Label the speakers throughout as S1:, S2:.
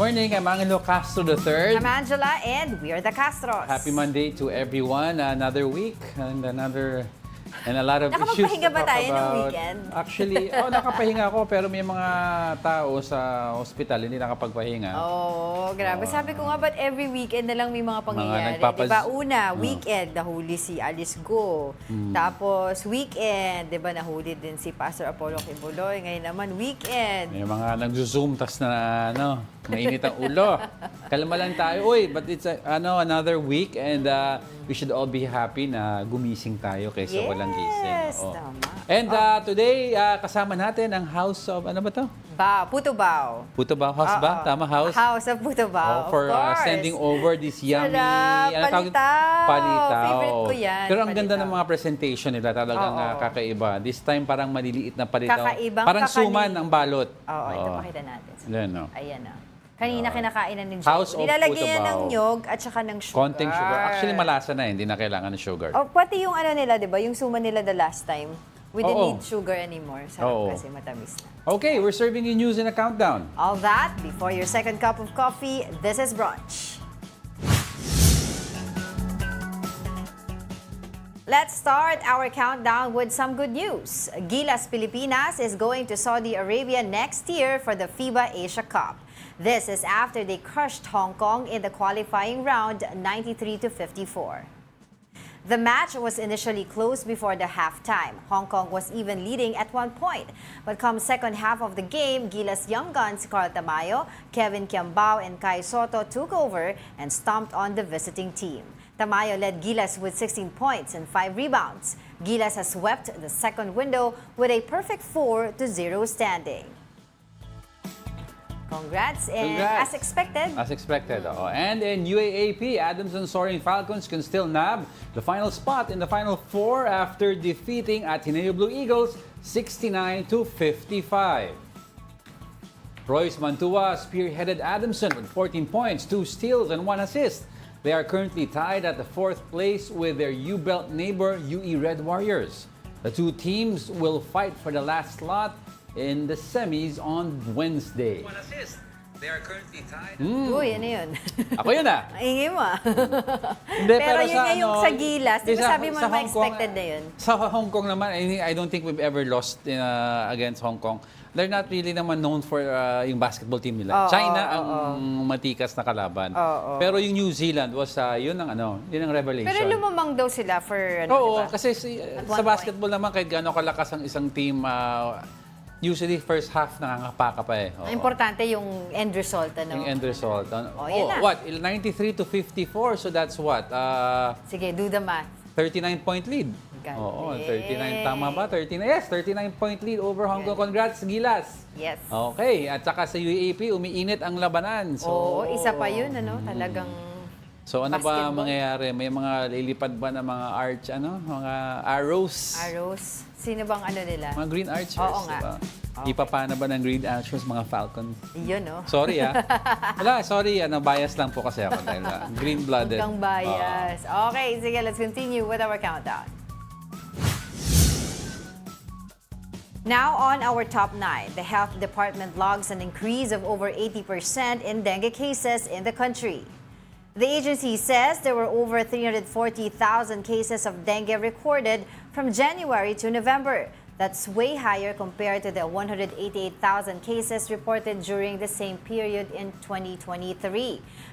S1: morning. I'm Angelo Castro III.
S2: I'm Angela, and we are the Castros.
S1: Happy Monday to everyone. Another week and a lot of issues
S2: Nakapagpahinga
S1: to
S2: ba
S1: talk
S2: tayo ng
S1: about.
S2: weekend?
S1: Actually, nakapahinga ako pero may mga tao sa ospital hindi nakapagpahinga.
S2: Oh, grabe. Sabi ko nga, ba't every weekend na lang may mga pangyayari? Diba, una, weekend, nahuli si Alice Go. Tapos, weekend, diba, nahuli din si Pastor Apollo Quiboloy. Ngayon naman, weekend.
S1: May mga nag-zoom, tas na, mainit ang ulo. Kalma lang tayo. Uy, but it's another week and we should all be happy na gumising tayo kaysa walang gising.
S2: Yes, tama.
S1: And today, kasama natin ang House of, ano ba to?
S2: Puto Bao.
S1: Puto Bao House ba? Tama, House?
S2: House of Puto Bao,
S1: for
S2: of course.
S1: sending over this yummy...
S2: Palitaw.
S1: Palitaw.
S2: Favorite ko yan.
S1: Pero ang ganda ng mga presentation nila, talagang kakaiba. This time parang maliliit na palitaw.
S2: Kakaibang
S1: parang suman ang balot.
S2: Ito pakita natin.
S1: Yan, no?
S2: Ayan na. Kanina kinakain na ni
S1: House of
S2: Nilalagyan
S1: Puto
S2: niya ng
S1: Bao.
S2: nyog at saka ng sugar.
S1: Konting sugar. Actually, malasa na hindi na kailangan ng sugar.
S2: Pati yung ano nila, di ba? Yung suman nila the last time. We didn't need sugar anymore. Kasi matamis na.
S1: Okay, we're serving you news in a countdown.
S2: All that before your second cup of coffee. This is Brunch. Let's start our countdown with some good news. Gilas Pilipinas is going to Saudi Arabia next year for the FIBA Asia Cup. This is after they crushed Hong Kong in the qualifying round 93-54. The match was initially close before the halftime. Hong Kong was even leading at one point. But come second half of the game, Gilas young guns Carl Tamayo, Kevin Kiambao, and Kai Soto took over and stomped on the visiting team. Tamayo led Gilas with 16 points and 5 rebounds. Gilas has swept the second window with a perfect 4-0 standing. Congrats, and as expected.
S1: As expected. And in UAAP, Adams and Soaring Falcons can still nab the final spot in the Final Four after defeating Ateneo Blue Eagles 69-55. Royce Mantua spearheaded Adamson with 14 points, 2 steals, and 1 assist. They are currently tied at the 4th place with their U-Belt neighbor, UE Red Warriors. The two teams will fight for the last slot in the semis on Wednesday.
S3: 1 assist. They are currently tied.
S2: Uy, ano yun?
S1: Ako yun ah.
S2: Ingay mo ah.
S1: Hindi,
S2: Pero yun nga yung sa Gilas. Di ba
S1: sa-
S2: sabi mo
S1: sa
S2: naman
S1: Hong Kong,
S2: expected na yun?
S1: Sa Hong Kong naman, I don't think we've ever lost against Hong Kong. They're not really naman known for yung basketball team nila. China ang matikas na kalaban. Pero yung New Zealand was yun ang revelation.
S2: Pero lumamang daw sila for ano,
S1: Oo,
S2: diba?
S1: kasi sa
S2: one
S1: basketball naman kahit gaano kalakas ang isang team, usually first half nangangapa ka pa eh. Oo.
S2: Ang importante yung end result. Ano?
S1: Yung end result.
S2: Yan na.
S1: What? 93-54, so that's what?
S2: Sige, do the math.
S1: 39-point lead.
S2: Galing.
S1: Oo, 39. Tama ba? 39. Yes, 39-point lead over Hong Kong. Congrats, Gilas.
S2: Yes.
S1: Okay, at saka sa UAP, umiinit ang labanan. So,
S2: Oo, isa pa yun, ano? Talagang
S1: so ano ba
S2: basketball.
S1: mangyayari? May mga lilipad ba na mga mga arrows?
S2: arrows. Sino bang ano nila?
S1: Mga green archers,
S2: Oo nga.
S1: diba?
S2: Okay.
S1: Ipapana ba ng green archers mga Falcons?
S2: Yun, no?
S1: Sorry Wala, sorry. Bias lang po kasi ako dahil green-blooded.
S2: Huwag kang bias. Okay, sige, let's continue with our countdown. Now on our top 9, the health department logs an increase of over 80% in dengue cases in the country. The agency says there were over 340,000 cases of dengue recorded from January to November. That's way higher compared to the 188,000 cases reported during the same period in 2023.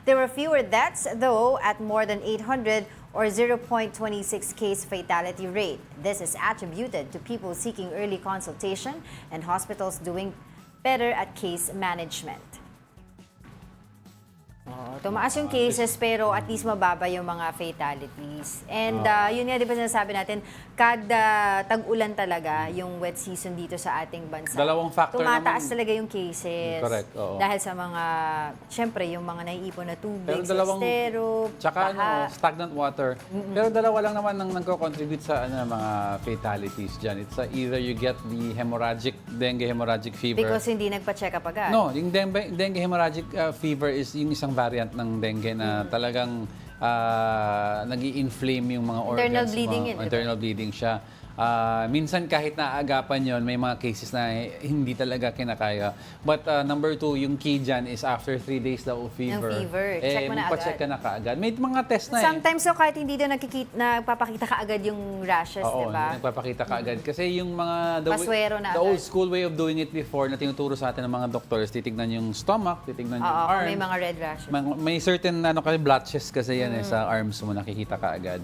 S2: There were fewer deaths, though, at more than 800 or 0.26 case fatality rate. This is attributed to people seeking early consultation and hospitals doing better at case management. Tumaas yung cases pero at least mababa yung mga fatalities. And yun nga, di ba sinasabi natin, kada tag-ulan talaga yung wet season dito sa ating bansa.
S1: Dalawang factor
S2: tumataas
S1: naman.
S2: talaga yung cases.
S1: Correct, oo.
S2: Dahil sa mga, syempre, yung mga naiipon na tubig,
S1: Pero
S2: sa estero,
S1: tsaka
S2: baha.
S1: stagnant water. Pero dalawa lang naman ang nagko-contribute sa mga fatalities dyan. It's either you get the dengue hemorrhagic fever.
S2: Because hindi nagpa-check up agad.
S1: No, yung dengue hemorrhagic fever is yung isang variant ng dengue na talagang nag-i-inflame yung mga organs.
S2: Internal bleeding yun,
S1: Internal bleeding siya. Minsan kahit naaagapan yon, may mga cases na hindi talaga kinakaya. But number 2, yung key dyan is after 3 days daw of fever.
S2: Yung fever, check mo na agad.
S1: Check ka na kaagad. May mga test na
S2: Sometimes so kahit hindi daw nagpapakita ka agad yung rashes,
S1: Oo,
S2: di ba?
S1: nagpapakita ka agad. Kasi yung mga
S2: Paswero na
S1: the old
S2: agad.
S1: school way of doing it before na tinuturo sa atin ng mga doctors, titignan yung stomach, titignan yung
S2: Oo,
S1: arm.
S2: may mga red rashes.
S1: May certain kasi blotches kasi yan sa arms mo, nakikita ka agad.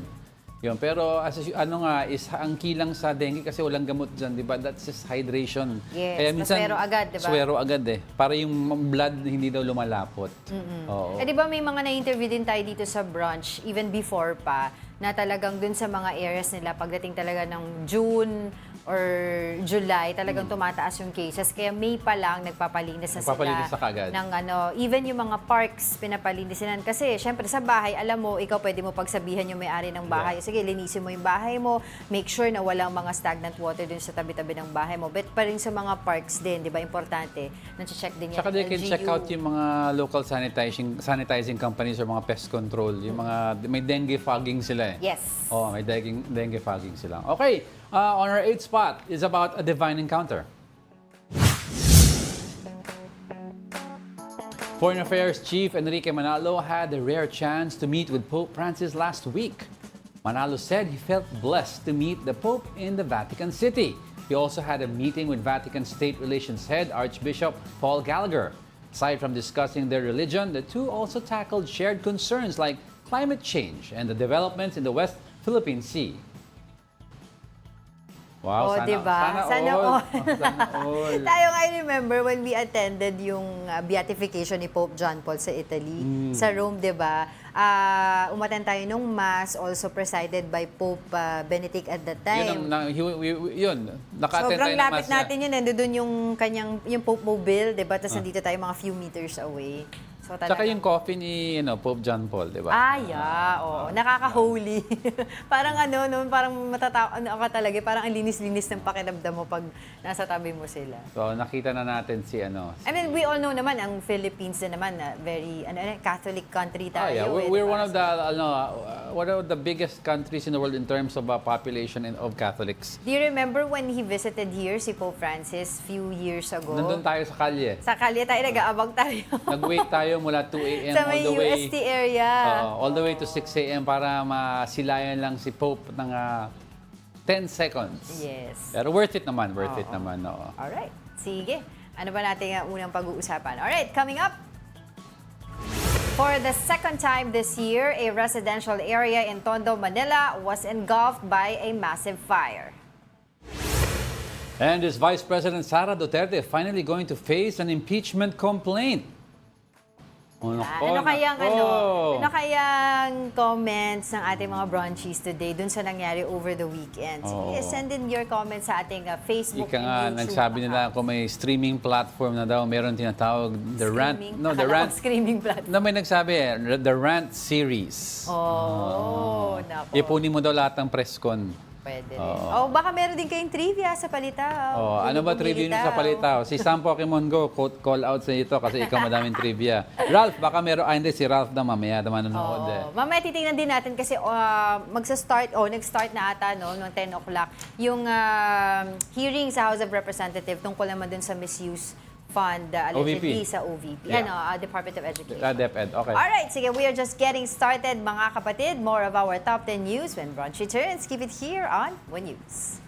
S1: Yun, pero is ang key lang sa dengue kasi walang gamot diyan, 'di ba? That's just hydration.
S2: Yes,
S1: Kaya minsan
S2: paswero agad, 'di ba?
S1: Swero agad para yung blood hindi daw lumalapot. Oo.
S2: Eh, di ba may mga na-interview din tayo dito sa Brunch, even before pa, na talagang dun sa mga areas nila, pagdating talaga ng June or July, talagang tumataas yung cases. Kaya May pa lang, nagpapalinis na
S1: Nagpapalinis
S2: sila
S1: na kagad.
S2: ng even yung mga parks, pinapalinis sila. Kasi, syempre, sa bahay, alam mo, ikaw pwede mo pagsabihan yung may-ari ng bahay. Sige, linisin mo yung bahay mo. Make sure na walang mga stagnant water dun sa tabi-tabi ng bahay mo. But pa rin sa mga parks din, di ba, importante. Nang-check din yan.
S1: Saka they can check out yung mga local sanitizing companies or mga pest control. Yung mga, may dengue fogging sila
S2: Yes.
S1: Oh, may dengue fogging sila. Okay, on our 8th spot is about a divine encounter. Foreign Affairs Chief Enrique Manalo had a rare chance to meet with Pope Francis last week. Manalo said he felt blessed to meet the Pope in the Vatican City. He also had a meeting with Vatican State Relations Head Archbishop Paul Gallagher. Aside from discussing their religion, the two also tackled shared concerns like climate change and the developments in the West Philippine Sea. Wow,
S2: Diba? Sana all.
S1: Sana all.
S2: Tayo nga, I remember when we attended yung beatification ni Pope John Paul sa Italy, sa Rome, diba? Umattend tayo nung Mass, also presided by Pope Benedict at that time.
S1: Naka-attend
S2: Sobrang
S1: tayo ng
S2: lapit
S1: Mass
S2: natin yun. Nandun yung Pope Mobile, diba? Tapos nandito tayo mga few meters away. So,
S1: Tsaka yung coffee ni Pope John Paul, di ba?
S2: Oo. Nakaka-holy. Parang parang ka talaga. Parang ang linis-linis ng pakiramdam mo pag nasa tabi mo sila.
S1: So, nakita na natin si
S2: I mean, we all know naman, ang Philippines na naman, very Catholic country tayo.
S1: We're one of the biggest countries in the world in terms of population and of Catholics.
S2: Do you remember when he visited here, si Pope Francis, few years ago?
S1: Nandun tayo sa kalye.
S2: Sa kalye tayo, nag-aabang tayo.
S1: Nag-wait tayo mula 2 a.m.
S2: Sa may
S1: all the way
S2: UST area.
S1: all the way to 6 a.m. para masilayan lang si Pope ng 10 seconds.
S2: Yes.
S1: Pero worth it naman, oo.
S2: Alright. Sige. Ano ba natin ang unang pag-uusapan? Alright, coming up. For the second time this year, a residential area in Tondo, Manila was engulfed by a massive fire.
S1: And is Vice President Sara Duterte finally going to face an impeachment complaint?
S2: Ano kayang comments ng ating mga brunchies today dun sa nangyari over the weekend? Sige, send in your comments sa ating Facebook
S1: Ika nga,
S2: and YouTube.
S1: nagsabi nila kung may streaming platform na daw, meron tinatawag the rant.
S2: The rant. Screaming platform.
S1: May nagsabi the rant series.
S2: Nako.
S1: Ipunin mo daw lahat ng press con.
S2: Pwede rin. Baka meron din kayong trivia sa Palitaw.
S1: Ano ba trivia nyo sa Palitaw? Si Sam Pokemon Go, call out sa ito kasi ikaw madaming trivia. Ralph, baka meron, hindi, si Ralph na mamaya nanonood
S2: Mamaya titingnan din natin kasi nag-start na ata noong 10 o'clock yung hearing sa House of Representatives tungkol naman dun sa misuse fund allegedly sa OVP. Department of Education.
S1: DepEd, okay.
S2: Alright, sige, we are just getting started mga kapatid. More of our top 10 news when Brunch returns. Keep it here on One News.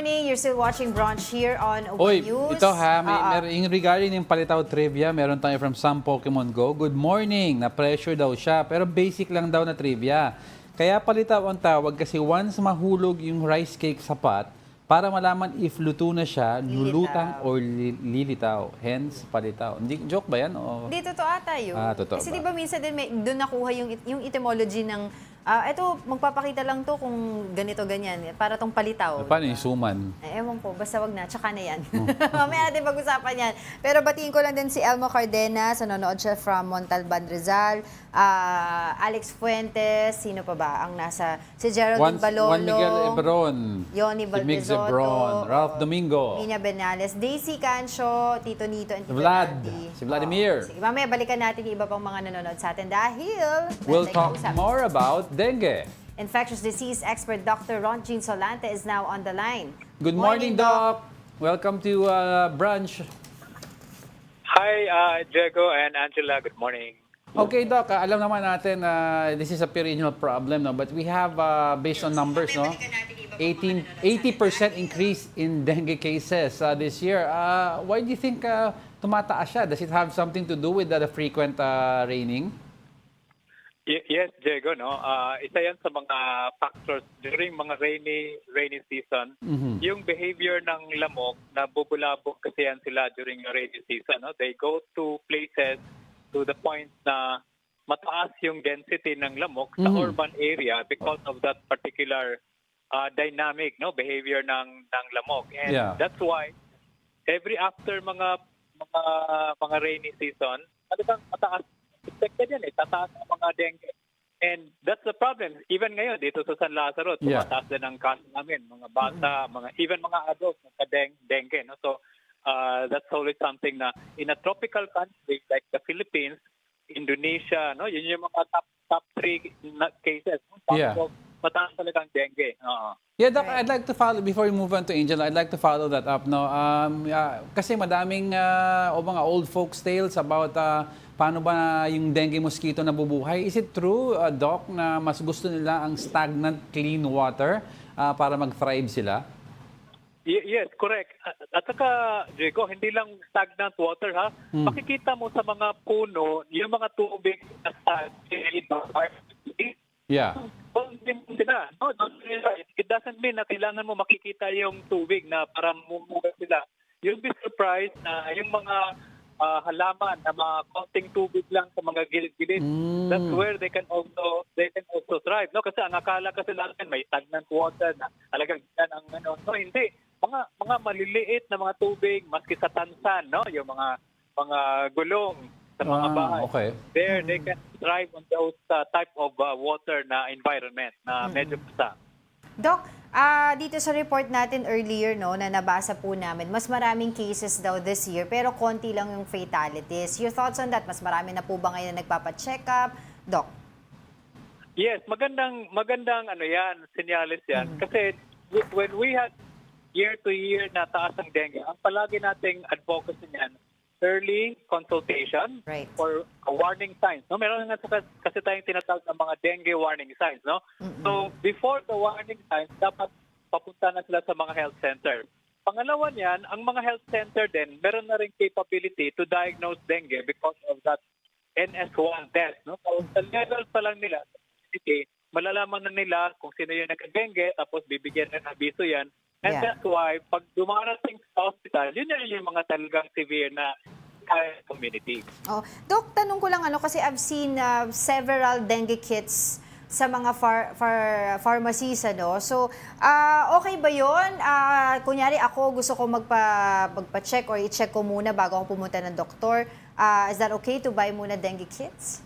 S2: morning. You're still watching Brunch here on
S1: Oy,
S2: News.
S1: ito ha, yung regarding yung palitaw trivia, meron tayo from Some Pokemon Go. Good morning, na-pressure daw siya, pero basic lang daw na trivia. Kaya palitaw ang tawag kasi once mahulog yung rice cake sa pot, para malaman if luto na siya, lulutang or lilitaw. Hence, palitaw. Hindi, joke ba yan? O?
S2: Hindi, totoo ata yun.
S1: Totoo
S2: Kasi
S1: ba?
S2: di ba minsan din doon nakuha yung etymology ng, ito, magpapakita lang to kung ganito, ganyan. Para tong palitaw.
S1: Paano yung suman?
S2: Ewan ko, basta wag na. Tsaka na yan. Mamaya natin pag-usapan yan. Pero batiin ko lang din si Elmo Cardenas, nanonood siya from Montalban, Rizal. Alex Fuentes, sino pa ba? Ang nasa, si Geraldine Balolo.
S1: Juan Miguel Ebron.
S2: Yoni
S1: Mix
S2: Valdezotto.
S1: Ebron. Ralph Domingo.
S2: Mina Benales. Daisy Cancio, Tito Nito, and Tito
S1: Vlad.
S2: Nati.
S1: Si Vladimir.
S2: Sige, mamaya balikan natin yung iba pang mga nanonood sa atin dahil
S1: We'll
S2: may
S1: talk
S2: kausap.
S1: more about dengue.
S2: Infectious disease expert Dr. Ron Jean Solante is now on the line.
S1: Good morning, Doc. Welcome to Brunch.
S4: Hi, Diego and Angela. Good morning.
S1: Okay, Doc, alam naman natin this is a perennial problem, no? But we have, based on numbers, no? 80% increase in dengue cases this year. Why do you think tumataas siya? Does it have something to do with the frequent raining?
S4: Yes, Diego, no. Isa 'yan sa mga factors during mga rainy season. Yung behavior ng lamok na bubulabog kasi yan sila during the rainy season, no. They go to places to the point na mataas yung density ng lamok sa urban area because of that particular dynamic, no, behavior ng lamok. And that's why every after mga rainy season, talagang mataas. Expected yan tataas ang mga dengue. And that's the problem. Even ngayon, dito sa San Lazaro, tumataas din ang kaso namin. Mga bata, even mga adults, dengue. No? So, that's always something na in a tropical country like the Philippines, Indonesia, no, yun yung mga top 3 cases. So, mataas talagang dengue.
S1: Yeah, Doc, I'd like to follow, before we move on to Angel, I'd like to follow that up. No? Kasi madaming mga old folks tales about paano ba yung dengue mosquito nabubuhay. Is it true, Doc, na mas gusto nila ang stagnant, clean water para mag-thrive sila?
S4: Yes, correct. At saka, Diego, hindi lang stagnant water, ha? Makikita mo sa mga puno, yung mga tubig na sila. No, it doesn't mean na kailangan mo makikita yung tubig na para mumuga sila. You'll be surprised na yung mga halaman na mga konting tubig lang sa mga gilid-gilid. That's where they can also thrive. No, kasi ang akala kasi natin may stagnant water na talagang yan ang ano. No, hindi. Mga maliliit na mga tubig maski sa tansan, no, yung mga gulong sa mga bahay.
S1: Okay.
S4: There they can thrive on those type of water na environment na medyo basa.
S2: Doc, dito sa report natin earlier, no, na nabasa po namin, mas maraming cases daw this year, pero konti lang yung fatalities. Your thoughts on that? Mas marami na po ba ngayon na nagpapa-check up? Doc?
S4: Yes, magandang ano yan, senyales yan. Kasi when we had year-to-year na taas ang dengue, ang palagi nating advocacy niyan, early consultation for warning signs. No, meron nga kasi tayong tinatawag ng mga dengue warning signs, no? So, before the warning signs, dapat papunta na sila sa mga health center. Pangalawa niyan, ang mga health center din, meron na rin capability to diagnose dengue because of that NS1 test, no? So, sa level pa lang nila, malalaman na nila kung sino yung nagka-dengue, tapos bibigyan ng abiso yan. And that's why, pag dumarating sa hospital, yun yung mga talagang severe na community.
S2: Oh, Doc, tanong ko lang kasi I've seen several dengue kits sa mga pharmacies, ano? So, okay ba yun? Kunyari ako, gusto ko magpa-check or i-check ko muna bago ako pumunta ng doktor. Is that okay to buy muna dengue kits?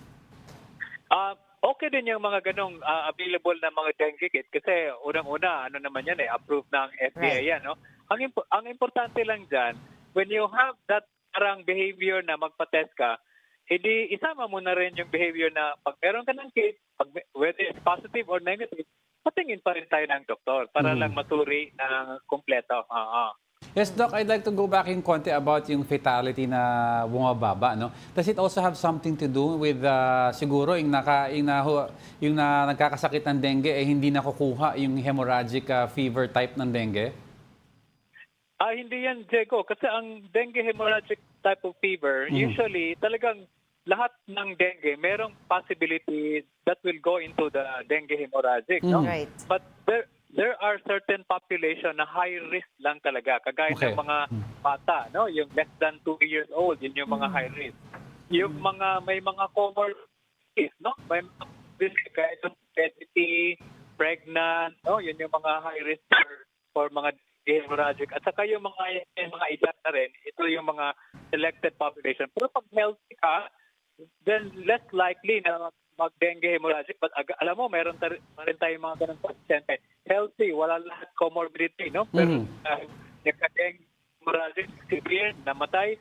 S4: Okay din yung mga ganong available na mga dengue kit kasi unang-una, ano naman yan approved ng FDA yan, no? Ang importante lang dyan, when you have that parang behavior na magpa-test ka, edi isama mo na rin yung behavior na pag meron ka ng kit, whether it's positive or negative, patingin pa rin tayo ng doktor para lang maturi ng kumpleto.
S1: Yes, Doc, I'd like to go back in konti about yung fatality na bumababa, no? Does it also have something to do with siguro yung nagkakasakit ng dengue hindi nakukuha yung hemorrhagic fever type ng dengue?
S4: Hindi yan, Diego. Kasi ang dengue hemorrhagic type of fever, usually talagang lahat ng dengue, merong possibility that will go into the dengue hemorrhagic, no?
S2: Right.
S4: But there are certain population na high risk lang talaga, kagaya
S1: Okay.
S4: ng mga bata, no? Yung less than 2 years old, yun yung mga high risk. Yung may mga comorbidities, no? May mga risk kaya yung obesity, pregnant, no? Yun yung mga high risk for mga hemorrhagic. At saka yung mga edad na rin, ito yung mga selected population. Pero pag healthy ka, then less likely na mag-dengue hemorrhagic. But alam mo, meron rin tayong mga ganun pasyente. Healthy, wala lahat comorbidity, no? Pero nagka-dengue hemorrhagic, severe, namatay.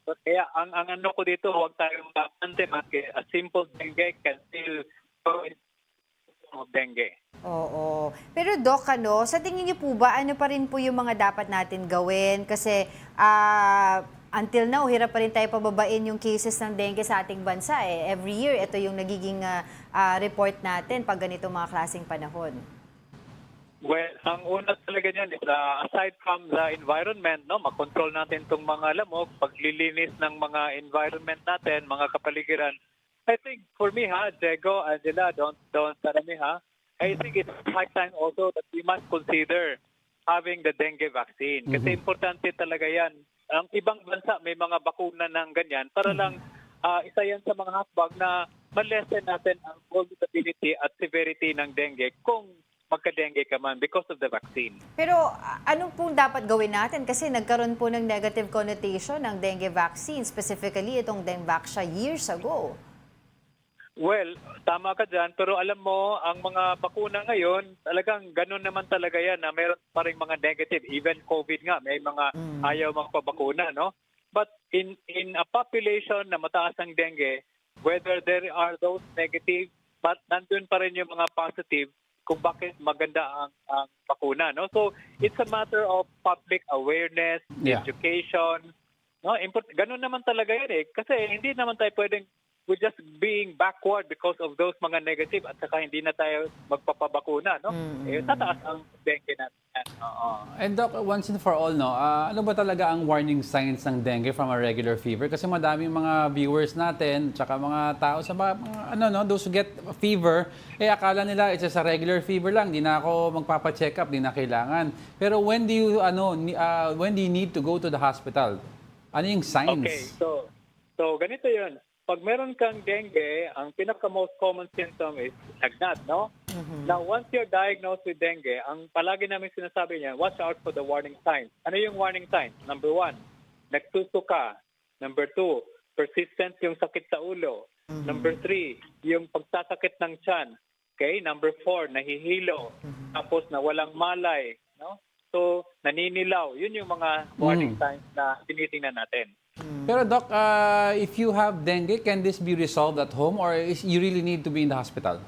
S4: So, kaya ang ano ko dito, huwag tayong bakante, a simple dengue can still go into dengue.
S2: Oo. Pero Doc, sa tingin niyo po ba, ano pa rin po yung mga dapat natin gawin? Kasi until now, hirap pa rin tayo pababain yung cases ng dengue sa ating bansa. Every year, ito yung nagiging report natin pag ganito mga klaseng panahon.
S4: Well, ang una talaga niyan is aside from the environment, no, makontrol natin itong mga lamok, paglilinis ng mga environment natin, mga kapaligiran. I think for me, Diego, Angela, don't tarami, I think it's high time also that we must consider having the dengue vaccine. Kasi importante talaga yan. Ang ibang bansa may mga bakuna ng ganyan para lang isa yan sa mga hakbang na ma-lessen natin ang vulnerability at severity ng dengue kung magka-dengue ka man because of the vaccine.
S2: Pero anong pong dapat gawin natin? Kasi nagkaroon po ng negative connotation ng dengue vaccine, specifically itong Dengvaxia years ago.
S4: Well, tama ka dyan. Pero alam mo, ang mga bakuna ngayon, talagang ganun naman talaga yan na meron pa rin mga negative. Even COVID nga, may mga ayaw magpabakuna, no? But in a population na mataas ang dengue, whether there are those negative, but nandun pa rin yung mga positive kung bakit maganda ang bakuna, no? So, it's a matter of public awareness, education, no? Ganun naman talaga yan Kasi hindi naman tayo pwedeng we're just being backward because of those mga negative at saka hindi na tayo magpapabakuna, no? Tataas ang dengue natin.
S1: And Doc, once and for all, no, ano ba talaga ang warning signs ng dengue from a regular fever? Kasi madaming mga viewers natin, tsaka mga tao sa those who get fever, akala nila it's just a regular fever lang, di na ako magpapa-check up, di na kailangan. Pero when do you need to go to the hospital? Ano yung signs?
S4: Okay, so ganito 'yun. Pag meron kang dengue, ang pinaka-most common symptom is lagnat, no? Now, once you're diagnosed with dengue, ang palagi namin sinasabi niya, watch out for the warning signs. Ano yung warning signs? Number 1, nagsusuka. Number 2, persistent yung sakit sa ulo. Number 3, yung pagsasakit ng tiyan. Okay? Number 4, nahihilo. Tapos nawalang malay, no? So, naninilaw. Yun yung mga warning signs na tinitingnan natin.
S1: Pero Doc, if you have dengue, can this be resolved at home or you really need to be in the hospital?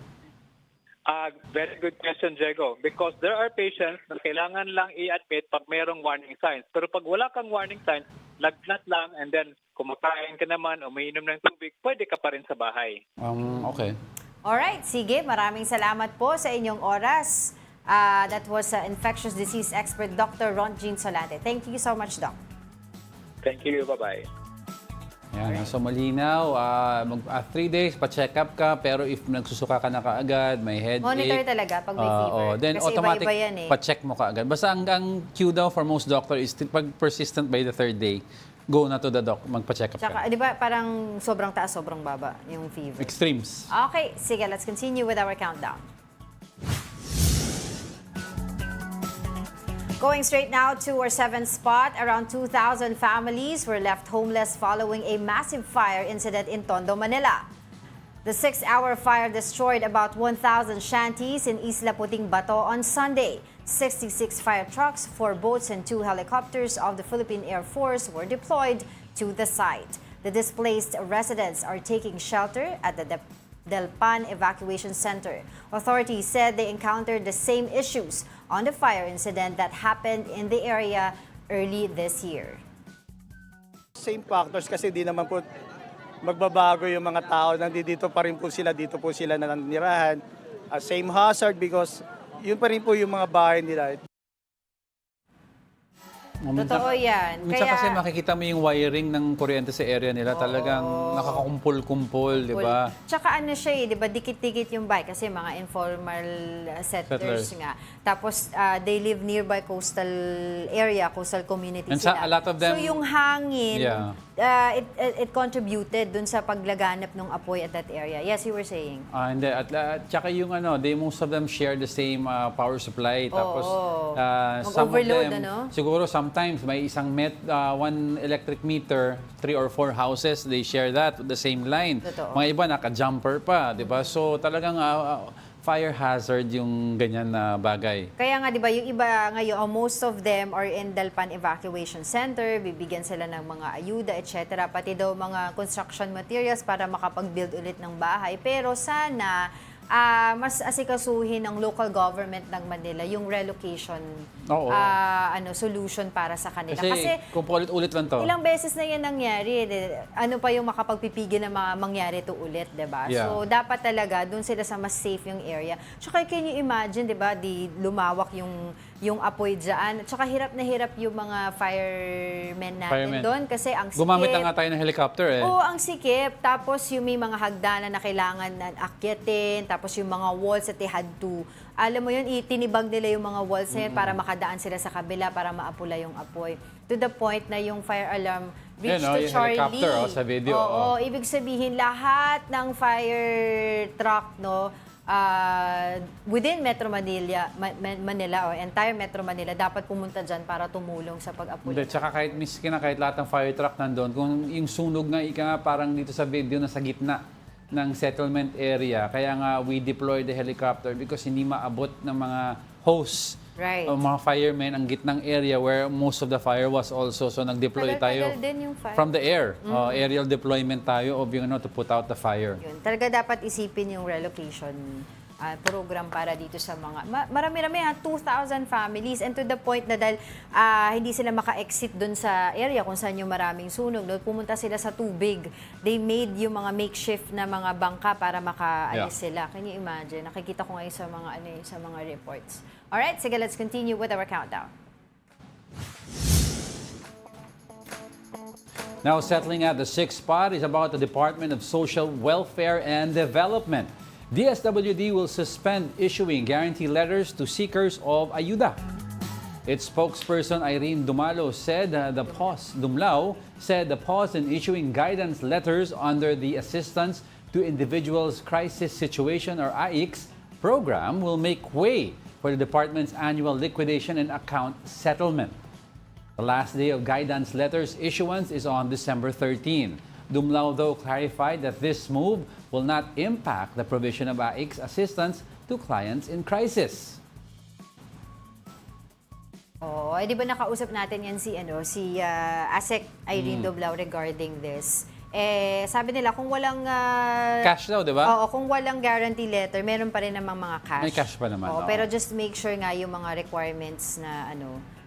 S4: Very good question, Diego. Because there are patients na kailangan lang i-admit pag mayroong warning signs. Pero pag wala kang warning signs, lagnat lang and then kumakain ka naman, umiinom ng tubig, pwede ka pa rin sa bahay.
S1: Okay.
S2: Alright, sige. Maraming salamat po sa inyong oras. That was infectious disease expert Dr. Ron Jean Solante. Thank you so much, Doc.
S4: Thank you. Bye-bye.
S1: Yan, so malinaw, 3 days, pa-check up ka, pero if nagsusuka ka na kaagad, may headache.
S2: Monitor talaga pag may fever.
S1: Then
S2: kasi
S1: automatic,
S2: iba-iba yan
S1: pa-check mo kaagad. Basta ang cue daw for most doctor is pag persistent by the 3rd day, go na to the doc, magpa-check up
S2: Tsaka,
S1: ka.
S2: di ba, parang sobrang taas, sobrang baba yung fever.
S1: Extremes.
S2: Okay, sige, let's continue with our countdown. Going straight now to our 7th spot, around 2,000 families were left homeless following a massive fire incident in Tondo, Manila. The 6-hour fire destroyed about 1,000 shanties in Isla Puting Bato on Sunday. 66 fire trucks, 4 boats, and 2 helicopters of the Philippine Air Force were deployed to the site. The displaced residents are taking shelter at the Del Pan Evacuation Center. Authorities said they encountered the same issues on the fire incident that happened in the area early this year.
S5: Same factors kasi di naman po magbabago yung mga tao. Nandito pa rin po sila, dito po sila nanirahan. Same hazard because yun pa rin po yung mga bahay nila.
S2: Totoo yan.
S1: Minsan kasi makikita mo yung wiring ng kuryente sa area nila, talagang nakakakumpul-kumpul, di ba?
S2: Tsaka ano siya di ba, dikit-dikit yung bike kasi mga informal settlers nga. Tapos they live nearby coastal area, coastal community
S1: And
S2: sila.
S1: a lot of them,
S2: so yung hangin, it contributed dun sa paglaganap ng apoy at that area. Yes, you were saying?
S1: Hindi. At tsaka yung most of them share the same power supply. Tapos some of
S2: Mag-overload,
S1: them,
S2: ano?
S1: siguro sometimes may one electric meter, 3 or 4 houses, they share that with the same line.
S2: Totoo.
S1: Mga iba naka-jumper pa, di ba? So talagang fire hazard yung ganyan na bagay.
S2: Kaya nga, di ba, yung iba ngayon, most of them are in Dalpan Evacuation Center, bibigyan sila ng mga ayuda, etc. Pati daw mga construction materials para makapag-build ulit ng bahay. Pero sana, mas asikasuhin ng local government ng Manila yung relocation solution para sa kanila.
S1: Kasi kung paulit-ulit lang to.
S2: Ilang beses na yan nangyari. Ano pa yung makapagpipigil na mangyari to ulit, diba?
S1: Yeah.
S2: So, dapat talaga, dun sila sa mas safe yung area. Tsaka, can you imagine, diba, lumawak yung apoy dyan. Tsaka, hirap na hirap yung mga firemen natin doon. Kasi ang sikip.
S1: Gumamit na nga tayo ng helicopter eh.
S2: Oo, ang sikip. Tapos, yung may mga hagdanan na kailangan na akyatin. Tapos, yung mga walls that they had to, alam mo yun, itinibag nila yung mga walls na yun para makadaan sila sa kabila, para maapula yung apoy. To the point na yung fire alarm reached to
S1: yung
S2: Charlie.
S1: helicopter sa video.
S2: Oo, ibig sabihin, lahat ng fire truck, within Metro Manila or entire Metro Manila, dapat pumunta dyan para tumulong sa pag-apula.
S1: Tsaka kahit lahat ng fire truck nandun, kung yung sunog nga parang dito sa video na sa gitna ng settlement area. Kaya nga we deployed the helicopter because hindi maabot ng mga hose o mga firemen ang gitnang area where most of the fire was also. So nag-deploy tayo
S2: din yung fire.
S1: from the air. Aerial deployment tayo to put out the fire.
S2: Yun. Talaga dapat isipin yung relocation program para dito sa mga marami-rami 2,000 families, and to the point na dahil hindi sila maka-exit dun sa area kung saan yung maraming sunog, pumunta sila sa tubig. They made yung mga makeshift na mga bangka para makaalis sila. Can you imagine? Nakikita ko ngayon sa mga reports. Alright, sige, let's continue with our countdown.
S1: Now settling at the sixth spot is about the Department of Social Welfare and Development. DSWD will suspend issuing guarantee letters to seekers of ayuda. Its spokesperson Irene Dumalo said the pause in issuing guidance letters under the Assistance to Individuals Crisis Situation or AICS program will make way for the department's annual liquidation and account settlement. The last day of guidance letters issuance is on December 13. Dumlao, though, clarified that this move will not impact the provision of AICS assistance to clients in crisis.
S2: Di ba nakausap natin yan si ASEC Irene Dumlao regarding this? Sabi nila kung walang
S1: cash daw, di ba?
S2: Oo, kung walang guarantee letter, meron pa rin namang mga cash.
S1: May cash pa naman.
S2: Pero just make sure nga yung mga requirements na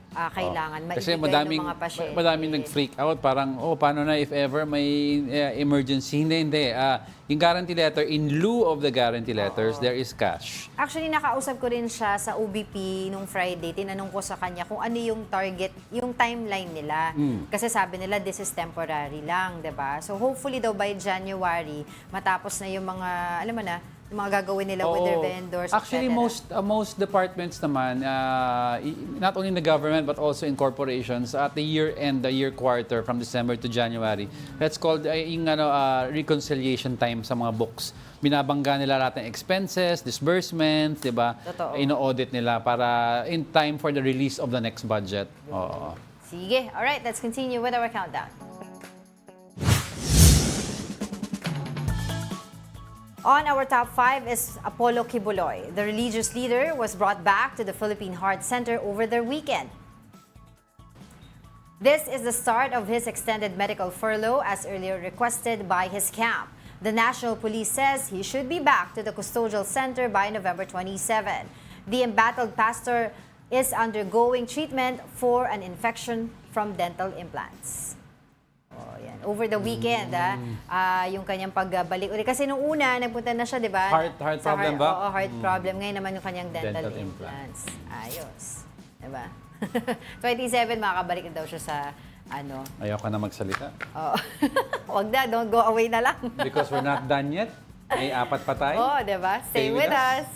S2: kailangan
S1: kasi
S2: maibigay ng mga pasyente.
S1: madaming nag-freak out. Parang, paano na if ever may emergency? Hindi. Yung guarantee letter, in lieu of the guarantee letters, there is cash.
S2: Actually, nakausap ko rin siya sa OBP nung Friday. Tinanong ko sa kanya kung ano yung target, yung timeline nila. Kasi sabi nila, this is temporary lang, diba? So, hopefully daw by January, matapos na yung mga, alam mo na, yung mga gagawin nila with their vendors,
S1: actually, most departments naman, not only in the government but also in corporations, at the year end, the year quarter from December to January, that's called yung reconciliation time sa mga books. Binabangga nila lahat ng expenses, disbursements, di ba? Ino-audit nila para in time for the release of the next budget.
S2: Sige. Alright, let's continue with our countdown. On our top 5 is Apollo Quiboloy. The religious leader was brought back to the Philippine Heart Center over their weekend. This is the start of his extended medical furlough as earlier requested by his camp. The National Police says he should be back to the custodial center by November 27. The embattled pastor is undergoing treatment for an infection from dental implants. Over the weekend, yung kanyang pagbalik ulit. Kasi nung una, nagpunta na siya, di ba?
S1: Heart problem ba?
S2: Oo, heart problem. Ngayon naman yung kanyang dental implants. Ayos. Di ba? 27, makakabalik na daw siya sa ano.
S1: Ayaw ka na magsalita.
S2: Oh. Wag na, don't go away na lang.
S1: Because we're not done yet. May 4 pa tayo.
S2: Oh, diba? Stay with us.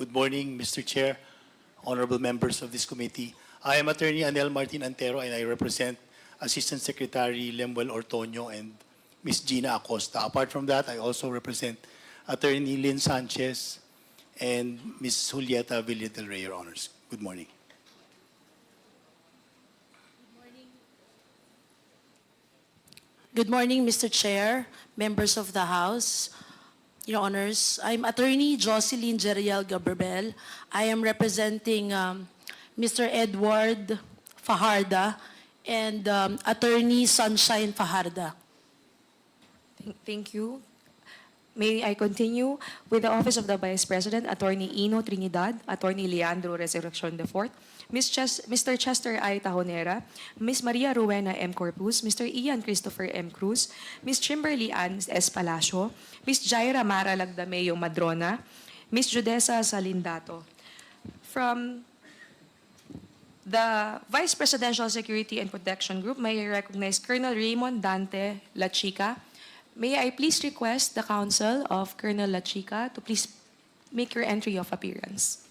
S6: Good morning, Mr. Chair, honorable members of this committee. I am Attorney Anel Martin Antero, and I represent Assistant Secretary Lemuel Ortonio and Ms. Gina Acosta. Apart from that, I also represent Attorney Lynn Sanchez and Ms. Julieta Villa del Rey, Your Honors. Good morning.
S7: Good morning, Mr. Chair, members of the House, Your Honors. I'm Attorney Jocelyn Jeriel Gaberbel. I am representing Mr. Edward Fajarda and Attorney Sunshine Fajarda.
S8: Thank you. May I continue with the Office of the Vice President, Attorney Ino Trinidad, Attorney Leandro Resurrection IV, Mr. Chester I. Tajonera, Ms. Maria Rowena M. Corpus, Mr. Ian Christopher M. Cruz, Ms. Kimberly Ann S. Palacio, Ms. Jaira Mara Lagdameo Madrona, Ms. Judesa Salindato. From the Vice Presidential Security and Protection Group, may I recognize Colonel Raymond Dante Lachica. May I please request the Counsel of Colonel Lachica to please make your entry of appearance.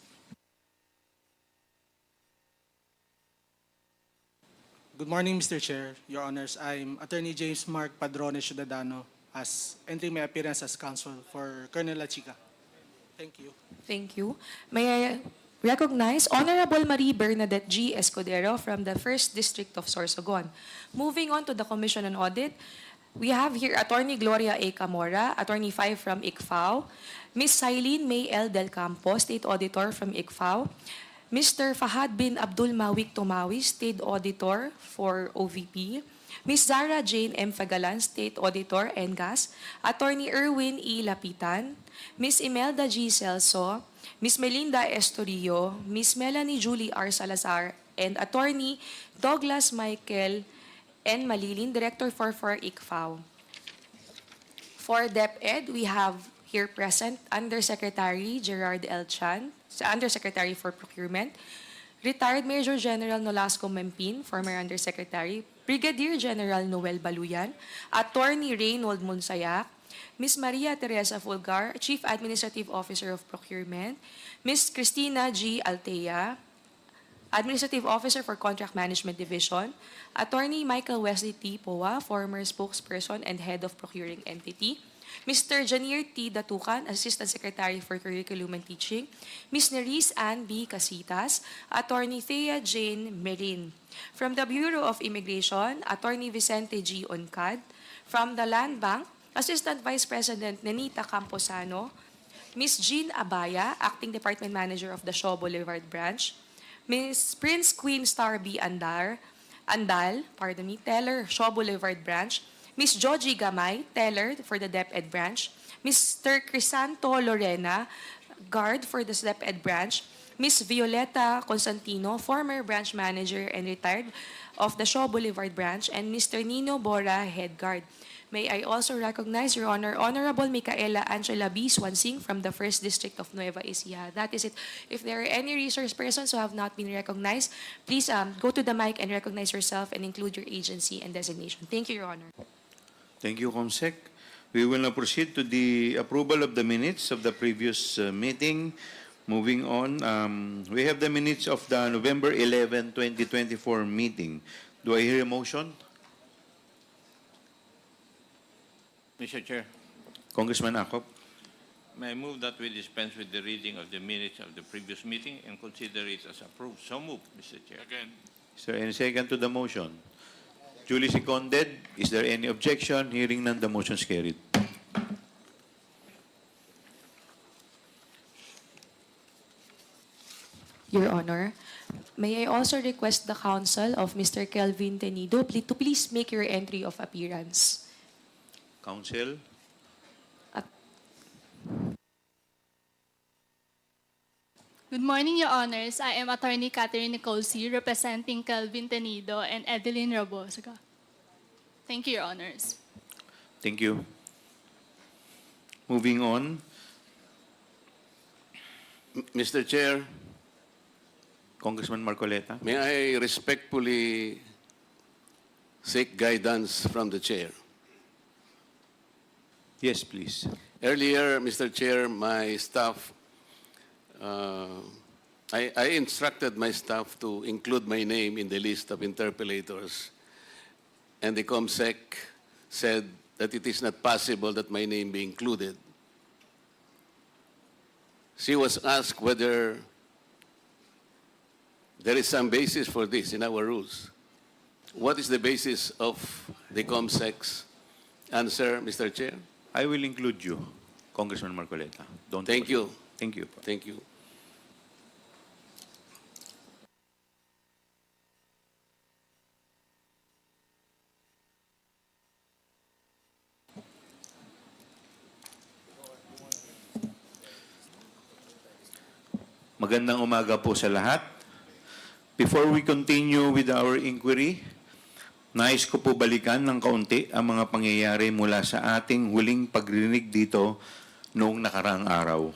S9: Good morning, Mr. Chair, Your Honors. I'm Attorney James Mark Padrones Ciudadano as entering my appearance as counsel for Colonel La Chica. Thank you.
S8: Thank you. May I recognize Honorable Marie Bernadette G. Escudero from the 1st District of Sorsogon. Moving on to the Commission on Audit, we have here Attorney Gloria A. Camora, Attorney 5 from ICFAO, Ms. Cylene May L. Del Campo, State Auditor from ICFAO, Mr. Fahad bin Abdul Mawik Tomawi, State Auditor for OVP, Ms. Zara Jane M. Fagalan, State Auditor, NGAS, Attorney Erwin E. Lapitan, Ms. Imelda G. Celso, Ms. Melinda Estorillo, Ms. Melanie Julie R. Salazar, and Attorney Douglas Michael N. Malilin, Director for ICFAO. For DepEd, we have here present Undersecretary Gerard L. Chan, Undersecretary for Procurement, Retired Major General Nolasco Mempin, former Undersecretary, Brigadier General Noel Baluyan, Attorney Reynold Monsayak, Ms. Maria Teresa Fulgar, Chief Administrative Officer of Procurement, Ms. Cristina G. Altea, Administrative Officer for Contract Management Division, Attorney Michael Wesley T. Poa, former Spokesperson and Head of Procuring Entity, Mr. Janier T. Datukan, Assistant Secretary for Curriculum and Teaching, Ms. Nerys Ann B. Casitas, Attorney Thea Jane Merin. From the Bureau of Immigration, Attorney Vicente G. Oncad. From the Land Bank, Assistant Vice President Nenita Camposano, Ms. Jean Abaya, Acting Department Manager of the Shaw Boulevard Branch, Ms. Prince Queen Star B. Andal, Teller, Shaw Boulevard Branch, Ms. Joji Gamay, Teller for the DepEd Branch, Mr. Crisanto Lorena, Guard for the DepEd Branch, Ms. Violeta Constantino, former Branch Manager and retired of the Shaw Boulevard Branch, and Mr. Nino Bora, Head Guard. May I also recognize, Your Honor, Honorable Micaela Angela B. Swansing from the 1st District of Nueva Ecija. That is it. If there are any resource persons who have not been recognized, please go to the mic and recognize yourself and include your agency and designation. Thank you, Your Honor.
S10: Thank you, Comsec. We will now proceed to the approval of the minutes of the previous meeting. Moving on, we have the minutes of the November 11, 2024 meeting. Do I hear a motion?
S11: Mr. Chair,
S10: Congressman Acop.
S11: may I move that we dispense with the reading of the minutes of the previous meeting and consider it as approved? So moved, Mr. Chair. Again.
S10: Is there any second to the motion? Duly seconded. Is there any objection? Hearing none, the motion is carried.
S8: Your Honor, may I also request the counsel of Mr. Kelvin Tenido to please make your entry of appearance.
S10: Counsel?
S12: Good morning, Your Honors. I am Attorney Catherine Nicolsi, representing Kelvin Tenido and Edeline Rabosga. Thank you, Your Honors.
S10: Thank you. Moving on.
S13: Mr. Chair,
S10: Congressman Marcoleta.
S13: may I respectfully seek guidance from the Chair?
S10: Yes, please.
S13: Earlier, Mr. Chair, my staff, I instructed my staff to include my name in the list of interpellators, and the COMSEC said that it is not possible that my name be included. She was asked whether there is some basis for this in our rules. What is the basis of the COMSEC's answer, Mr. Chair?
S10: I will include you, Congressman Marcoleta. Don't
S13: Thank
S10: worry.
S13: you.
S10: Thank you.
S13: Thank you.
S10: Magandang umaga po sa lahat. Before we continue with our inquiry, nais ko po balikan ng kaunti ang mga pangyayari mula sa ating huling pagrinig dito noong nakaraang araw.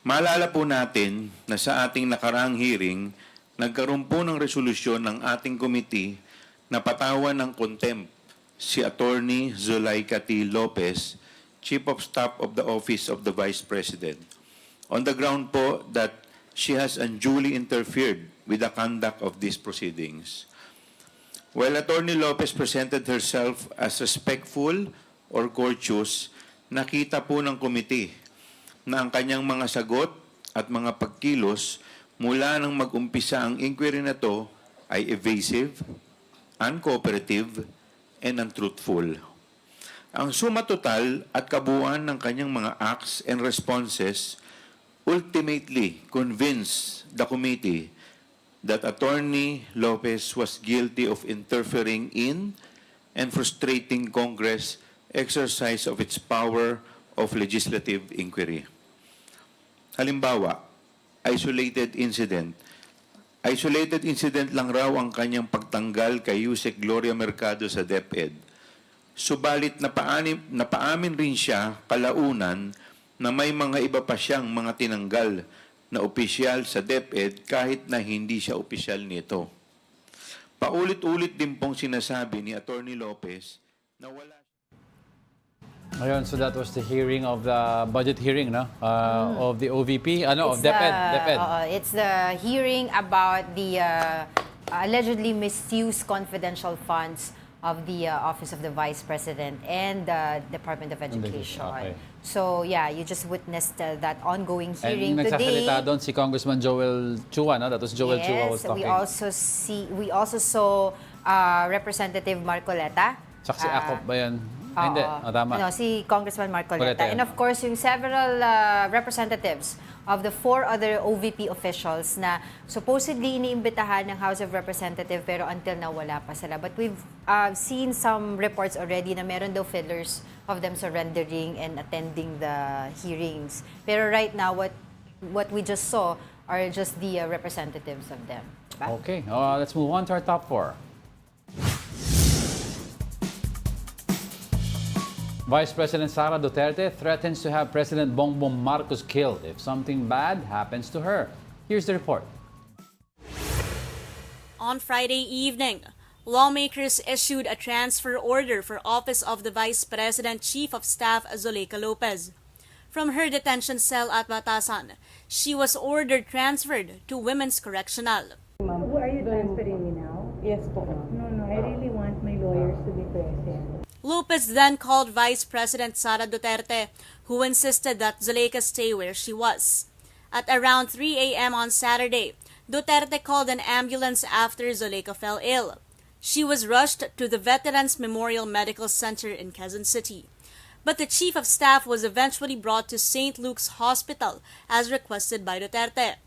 S10: Maalala po natin na sa ating nakaraang hearing, nagkaroon po ng resolusyon ng ating committee na patawan ng contempt si Attorney Zulaika T. Lopez, Chief of Staff of the Office of the Vice President, on the ground po that she has unduly interfered with the conduct of these proceedings. While Attorney Lopez presented herself as respectful or courteous, nakita po ng committee na ang kanyang mga sagot at mga pagkilos mula nang mag-umpisa ang inquiry na to ay evasive, uncooperative, and untruthful. Ang suma total at kabuuan ng kanyang mga acts and responses ultimately convinced the committee that Attorney Lopez was guilty of interfering in and frustrating Congress' exercise of its power of legislative inquiry. Halimbawa, isolated incident lang raw ang kanyang pagtanggal kay Yusek Gloria Mercado sa DepEd. Subalit napaamin rin siya kalaunan na may mga iba pa siyang mga tinanggal na opisyal sa DepEd kahit na hindi siya opisyal nito. Paulit-ulit din pong sinasabi ni Attorney Lopez na wala.
S1: Ayun, so that was the hearing of the budget hearing, no? Of the OVP, of DepEd.
S2: It's the hearing about the allegedly misused confidential funds of the Office of the Vice President and the Department of Education.
S1: Okay.
S2: So yeah, you just witnessed that ongoing hearing
S1: And
S2: today.
S1: nagsasalita doon si Congressman Joel Chua, no? That was Joel Chua was talking.
S2: We also saw Representative Marcoleta.
S1: Tsaka si Akop ba yan? Hindi, tama.
S2: Si Congressman Marcoleta.
S1: Marcoleta,
S2: And of course, yung several representatives of the 4 other OVP officials na supposedly iniimbitahan ng House of Representatives pero until now wala pa sila. But we've seen some reports already na meron daw fillers of them surrendering and attending the hearings. Pero right now, what we just saw are just the representatives of them.
S1: Okay, let's move on to our top 4. Vice President Sara Duterte threatens to have President Bongbong Marcos killed if something bad happens to her. Here's the report.
S14: On Friday evening, lawmakers issued a transfer order for Office of the Vice President Chief of Staff Zuleika Lopez. From her detention cell at Batasan, she was ordered transferred to Women's Correctional.
S15: Ma'am, are you transferring me now? Yes po, ma'am. No, I really want my lawyers to be present.
S14: Lopez then called Vice President Sara Duterte, who insisted that Zuleika stay where she was. At around 3 a.m. on Saturday, Duterte called an ambulance after Zuleika fell ill. She was rushed to the Veterans Memorial Medical Center in Quezon City. But the Chief of Staff was eventually brought to St. Luke's Hospital as requested by Duterte.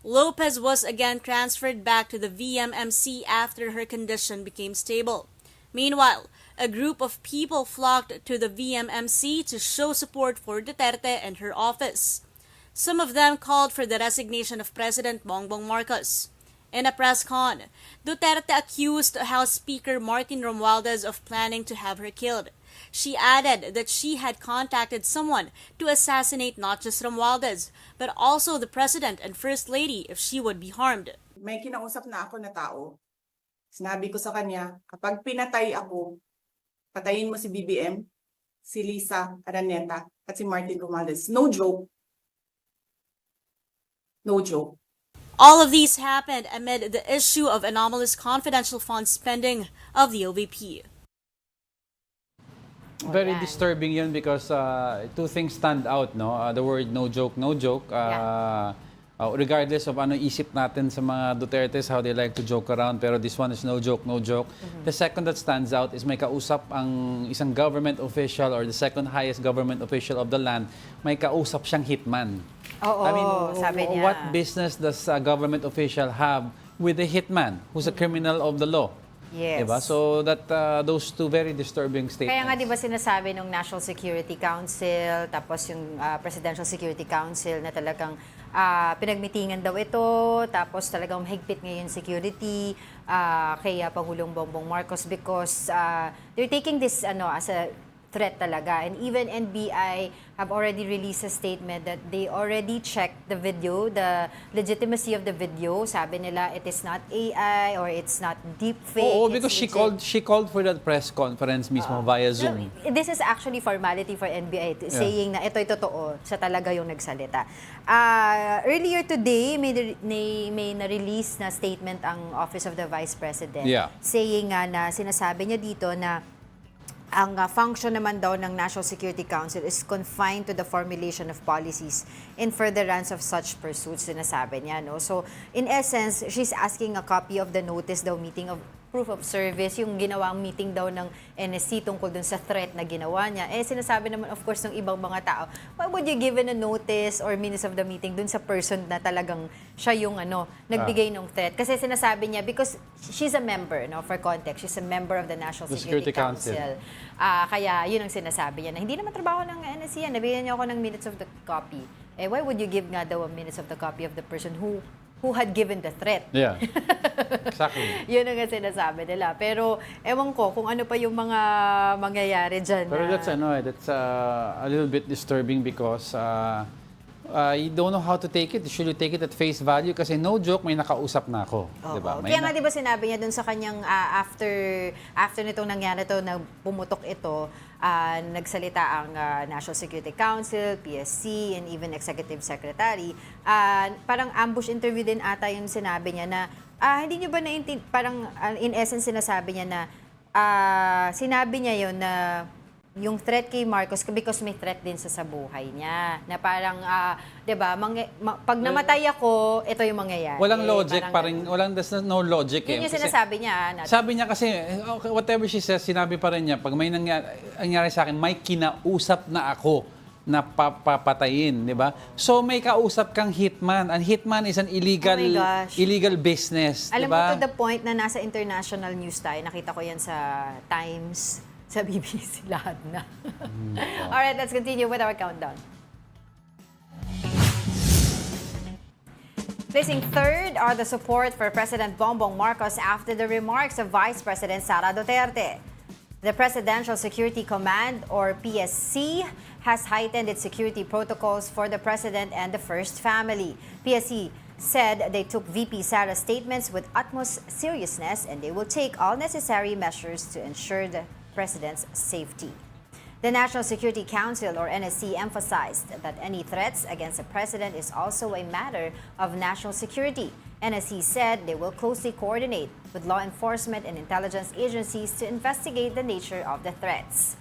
S14: Lopez was again transferred back to the VMMC after her condition became stable. Meanwhile, a group of people flocked to the VMMC to show support for Duterte and her office. Some of them called for the resignation of President Bongbong Marcos. In a press con, Duterte accused House Speaker Martin Romualdez of planning to have her killed. She added that she had contacted someone to assassinate not just Romualdez, but also the President and First Lady if she would be harmed.
S15: May kinausap na ako na tao. Sinabi ko sa kanya, kapag pinatay ako, patayin mo si BBM, si Lisa Araneta, at si Martin Romualdez. No joke. No joke.
S14: All of these happened amid the issue of anomalous confidential fund spending of the OVP.
S1: Very disturbing yun because 2 things stand out, no? The word no joke, no joke. Regardless of ano isip natin sa mga Dutertes, how they like to joke around, pero this one is no joke, no joke. The second that stands out is may kausap ang isang government official or the second highest government official of the land, may kausap siyang hitman.
S2: I mean, sabi niya.
S1: What business does a government official have with a hitman who's a criminal of the law?
S2: Yes.
S1: Diba? So that those 2 very disturbing statements.
S2: Kaya nga 'di ba sinasabi ng National Security Council tapos yung Presidential Security Council na talagang pinagmitingan daw ito tapos talagang mahigpit ngayon security kay Pangulong Bongbong Marcos because they're taking this as a threat talaga. And even NBI have already released a statement that they already checked the video, the legitimacy of the video. Sabi nila, it is not AI or it's not deep fake.
S1: Oo,
S2: it's
S1: because
S2: legit.
S1: she called for that press conference mismo via Zoom.
S2: This is actually formality for NBI saying na ito'y totoo, siya talaga yung nagsalita. Earlier today, may na-release na statement ang Office of the Vice President saying nga na sinasabi niya dito na ang function naman daw ng National Security Council is confined to the formulation of policies in furtherance of such pursuits, sinasabi niya. No? So, in essence, she's asking a copy of the notice daw meeting of proof of service, yung ginawang meeting daw ng NSC tungkol dun sa threat na ginawa niya. Sinasabi naman, of course, ng ibang mga tao, why would you give a notice or minutes of the meeting dun sa person na talagang siya yung nagbigay ng threat? Kasi sinasabi niya, because she's a member, no, for context, she's a member of the National Security Council. Kaya yun ang sinasabi niya, na hindi naman trabaho ng NSC yan, nabigyan niya ako ng minutes of the copy. Why would you give nga daw a minutes of the copy of the person who had given the threat?
S1: Yeah. Exactly.
S2: Yun ang sinasabi nila. Pero ewan ko kung ano pa yung mga mangyayari dyan.
S1: Pero that's a little bit disturbing because you don't know how to take it. Should you take it at face value? Kasi no joke, may nakausap na ako. Diba?
S2: Kaya nga diba sinabi niya dun sa kanyang after nitong nangyari to, na pumutok ito, nagsalita ang National Security Council, PSC, and even Executive Secretary. Parang ambush interview din ata yung sinabi niya na hindi niyo ba parang in essence sinasabi niya na sinabi niya yun na yung threat kay Marcos because may threat din sa buhay niya. Na parang, di ba, pag namatay ako, ito yung mangyayari.
S1: Walang logic, there's no logic.
S2: Yun yung sinasabi niya.
S1: Sabi niya kasi, okay, whatever she says, sinabi pa rin niya, pag may nangyari sa akin, may kinausap na ako na papatayin, di ba? So may kausap kang hitman. And hitman is an illegal business,
S2: Alam
S1: di ba?
S2: mo, to the point na nasa international news tayo, nakita ko yan sa Times, sa BBC, lahat na. Alright, let's continue with our countdown. Placing third are the support for President Bongbong Marcos after the remarks of Vice President Sara Duterte. The Presidential Security Command, or PSC, has heightened its security protocols for the President and the First Family. PSC said they took VP Sara's statements with utmost seriousness and they will take all necessary measures to ensure the President's safety. The National Security Council, or NSC, emphasized that any threats against the President is also a matter of national security. NSC said they will closely coordinate with law enforcement and intelligence agencies to investigate the nature of the threats.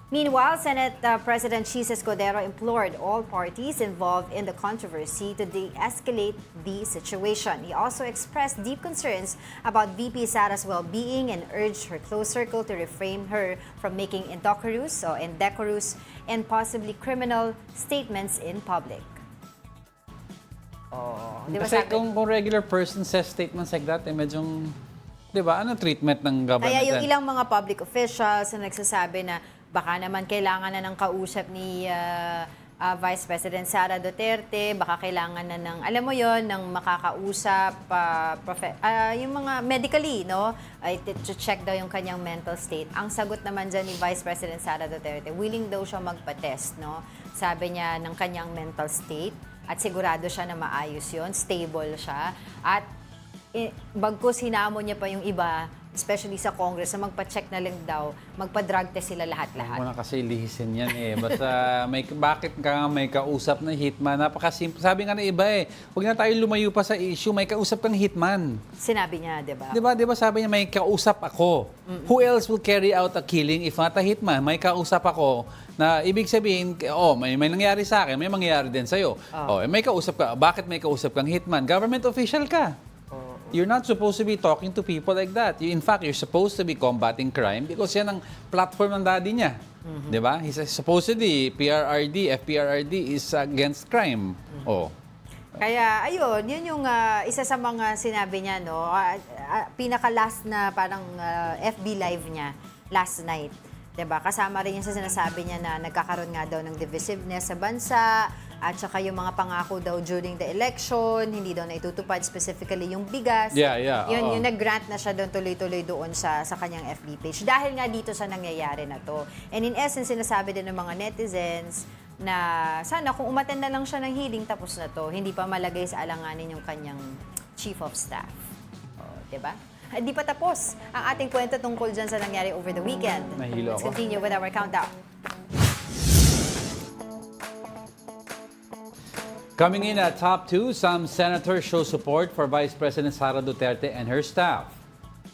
S2: Meanwhile, Senate President Chis Escudero implored all parties involved in the controversy to de-escalate the situation. He also expressed deep concerns about VP Sara's well-being and urged her close circle to refrain her from making indecorous and possibly criminal statements in public.
S1: Kasi kung regular person says statements like that, medyong, di ba, ano treatment ng government?
S2: Kaya yung ilang mga public officials na nagsasabi na baka naman kailangan na ng kausap ni Vice President Sara Duterte, baka kailangan na ng, alam mo yon, ng makakausap, yung mga medically, no? To check daw yung kanyang mental state. Ang sagot naman dyan ni Vice President Sara Duterte, willing daw siya magpa-test, no? Sabi niya ng kanyang mental state at sigurado siya na maayos yon, stable siya. At bagkus hinamon niya pa yung iba, especially sa Congress, na magpa-check na lang daw, magpa-drug test sila lahat-lahat.
S1: Wala kasi lihisin yan Basta bakit ka may kausap na hitman? Napakasimple. Sabi nga na iba huwag na tayo lumayo pa sa issue, may kausap kang hitman.
S2: Sinabi niya, di ba?
S1: Di ba sabi niya, may kausap ako. Who else will carry out a killing if not a hitman? May kausap ako na ibig sabihin, may nangyari sa akin, may mangyayari din sa'yo. May kausap ka. Bakit may kausap kang hitman? Government official ka. You're not supposed to be talking to people like that. In fact, you're supposed to be combating crime because yan ang platform ng daddy niya. Di ba? He's supposedly FPRRD is against crime.
S2: Kaya, ayun, yun yung isa sa mga sinabi niya, no? Pinaka-last na parang FB live niya last night. Diba? Kasama rin yung sa sinasabi niya na nagkakaroon nga daw ng divisiveness sa bansa, at saka yung mga pangako daw during the election, hindi daw naitutupad, specifically yung bigas.
S1: Yeah,
S2: Yun,
S1: oo.
S2: yung nag-grant na siya doon tuloy-tuloy doon sa kanyang FB page. Dahil nga dito sa nangyayari na to. And in essence, sinasabi din ng mga netizens na sana kung umattend na lang siya ng hearing, tapos na to. Hindi pa malagay sa alanganin yung kanyang chief of staff. Diba? Hindi pa tapos ang ating kwento tungkol dyan sa nangyari over the weekend.
S1: Nahilo
S2: Let's
S1: ako.
S2: continue with our countdown.
S1: Coming in at top 2, some senators show support for Vice President Sara Duterte and her staff.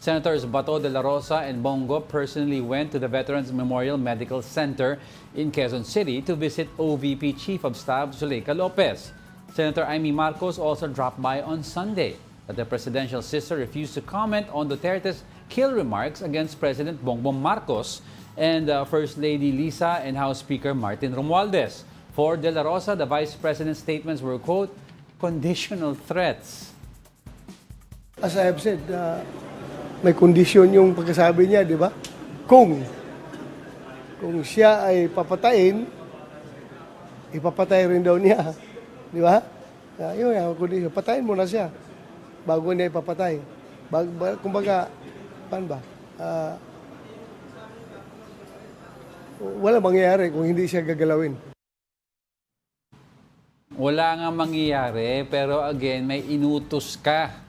S1: Senators Bato de la Rosa and Bongo personally went to the Veterans Memorial Medical Center in Quezon City to visit OVP Chief of Staff Zuleika Lopez. Senator Amy Marcos also dropped by on Sunday, but the presidential sister refused to comment on Duterte's kill remarks against President Bongbong Marcos and First Lady Lisa and House Speaker Martin Romualdez. For De La Rosa, the Vice President's statements were, quote, conditional threats.
S16: As I have said, may kondisyon yung pagkasabi niya, di ba? Kung siya ay papatayin, ipapatay rin daw niya. Di ba? Yun yung kondisyon. Patayin mo na siya bago niya ipapatay. Kumbaga, paano ba? Wala mangyayari kung hindi siya gagalawin.
S1: Wala nga mangyayari, pero again, may inutos ka.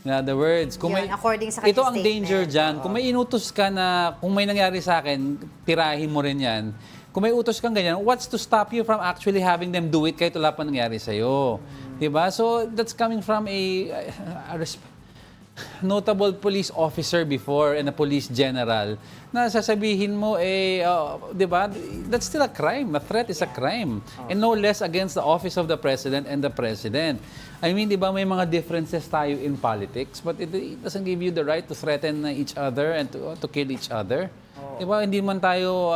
S1: In other words, kung
S2: Yun,
S1: may,
S2: according sa
S1: ito
S2: kanyang
S1: ang danger
S2: statement.
S1: dyan. Kung may inutos ka na, kung may nangyari sa akin, tirahin mo rin yan. Kung may utos kang ganyan, what's to stop you from actually having them do it kahit wala pa nangyari sa'yo? Diba? So, that's coming from a notable police officer before and a police general na sasabihin mo, di ba, that's still a crime. A threat is a crime. And no less against the office of the president and the president. I mean, di ba, may mga differences tayo in politics, but it doesn't give you the right to threaten each other and to kill each other. Di ba, hindi man tayo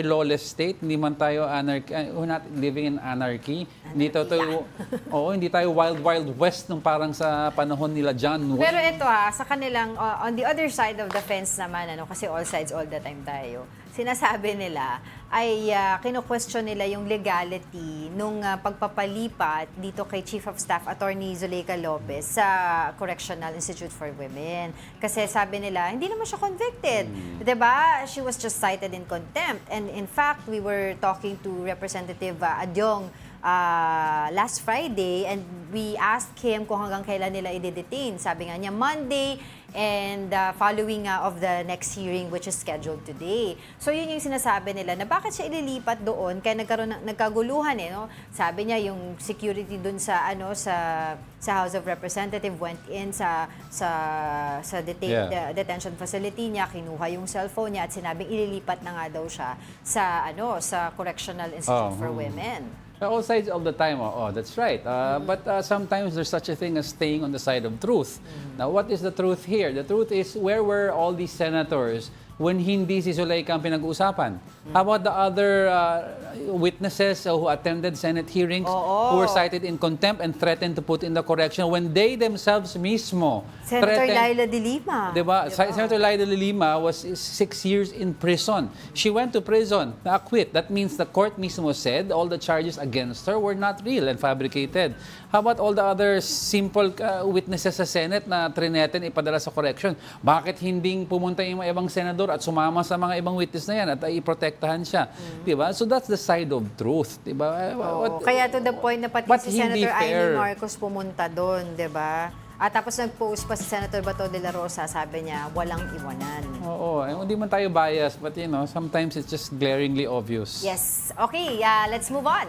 S1: lawless state, hindi man tayo anarchy, we're not living in anarchy. Hindi tayo wild west nung parang sa panahon nila John Wayne.
S2: Pero ito sa kanilang, on the other side of the fence naman, kasi all sides all the time tayo, sinasabi nila ay kino-question nila yung legality nung pagpapalipat dito kay Chief of Staff Attorney Zuleika Lopez sa Correctional Institute for Women. Kasi sabi nila, hindi naman siya convicted. Diba? She was just cited in contempt. And in fact, we were talking to Representative Adyong last Friday and we asked him kung hanggang kailan nila i-detain. Sabi nga niya, Monday and following of the next hearing which is scheduled today. So yun yung sinasabi nila na bakit siya ililipat doon kaya nagkaguluhan no? Sabi niya yung security doon sa House of Representatives went in sa detention facility niya, kinuha yung cellphone niya at sinabing ililipat na nga daw siya sa Correctional Institute for Women.
S1: All sides all the time, that's right. But sometimes there's such a thing as staying on the side of truth. Now, what is the truth here? The truth is, where were all these senators when hindi si Zuleika ang pinag-uusapan? How about the other witnesses who attended Senate hearings who were cited in contempt and threatened to put in the correction when they themselves mismo
S2: Senator Laila de Lima.
S1: Diba? Senator Laila de Lima was 6 years in prison. She went to prison na acquit. That means the court mismo said all the charges against her were not real and fabricated. How about all the other simple witnesses sa Senate na trineten ipadala sa correction? Bakit hindi pumunta yung mga ibang senador at sumama sa mga ibang witness na yan at iprotektahan siya? Diba? So that's the side of truth. Diba?
S2: Kaya to the point na pati si Senator Amy Marcos pumunta doon, diba? At tapos nag-post pa si Senator Bato de la Rosa, sabi niya, walang iwanan.
S1: Hindi man tayo biased, but sometimes it's just glaringly obvious.
S2: Yes. Okay, let's move on.